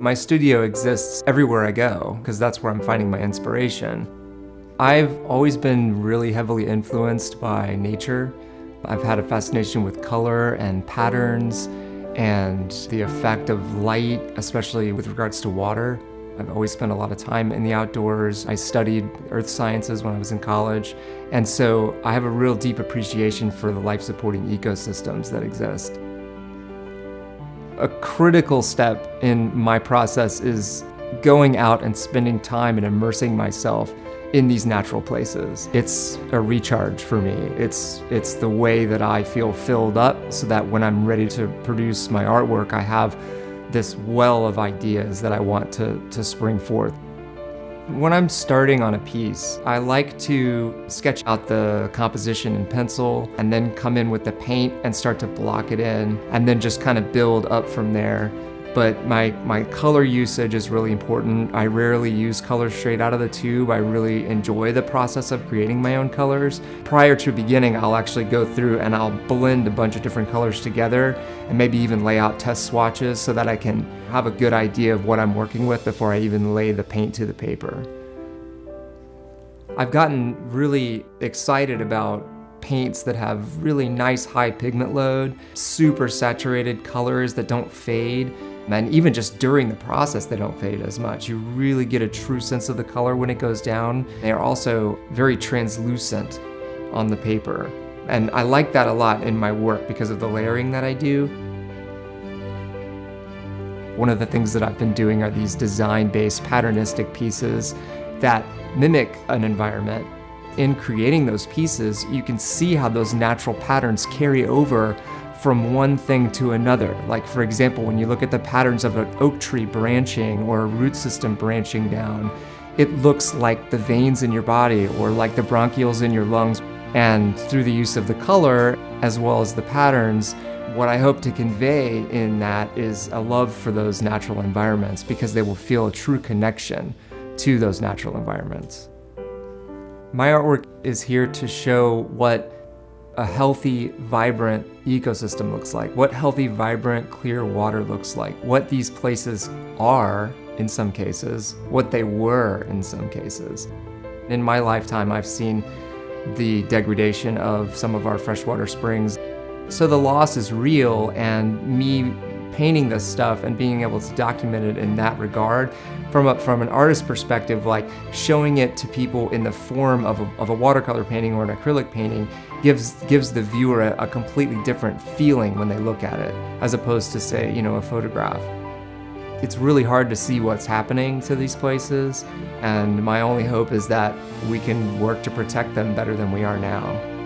My studio exists everywhere I go because that's where I'm finding my inspiration. I've always been really heavily influenced by nature. I've had a fascination with color and patterns and the effect of light, especially with regards to water. I've always spent a lot of time in the outdoors. I studied earth sciences when I was in college, and so I have a real deep appreciation for the life-supporting ecosystems that exist. A critical step in my process is going out and spending time and immersing myself in these natural places. It's a recharge for me. It's the way that I feel filled up so that when I'm ready to produce my artwork, I have this well of ideas that I want to spring forth. When I'm starting on a piece, I like to sketch out the composition in pencil and then come in with the paint and start to block it in and then just kind of build up from there. But my color usage is really important. I rarely use colors straight out of the tube. I really enjoy the process of creating my own colors. Prior to beginning, I'll actually go through and I'll blend a bunch of different colors together and maybe even lay out test swatches so that I can have a good idea of what I'm working with before I even lay the paint to the paper. I've gotten really excited about paints that have really nice high pigment load, super saturated colors that don't fade. And even just during the process, they don't fade as much. You really get a true sense of the color when it goes down. They are also very translucent on the paper. And I like that a lot in my work because of the layering that I do. One of the things that I've been doing are these design-based patternistic pieces that mimic an environment. In creating those pieces, you can see how those natural patterns carry over from one thing to another. Like for example, when you look at the patterns of an oak tree branching or a root system branching down, it looks like the veins in your body or like the bronchioles in your lungs. And through the use of the color, as well as the patterns, what I hope to convey in that is a love for those natural environments because they will feel a true connection to those natural environments. My artwork is here to show what a healthy, vibrant ecosystem looks like, what healthy, vibrant, clear water looks like, what these places are in some cases, what they were in some cases. In my lifetime, I've seen the degradation of some of our freshwater springs. So the loss is real, and me painting this stuff and being able to document it in that regard from an artist's perspective, like showing it to people in the form of a watercolor painting or an acrylic painting gives the viewer a completely different feeling when they look at it, as opposed to, say, a photograph. It's really hard to see what's happening to these places, and my only hope is that we can work to protect them better than we are now.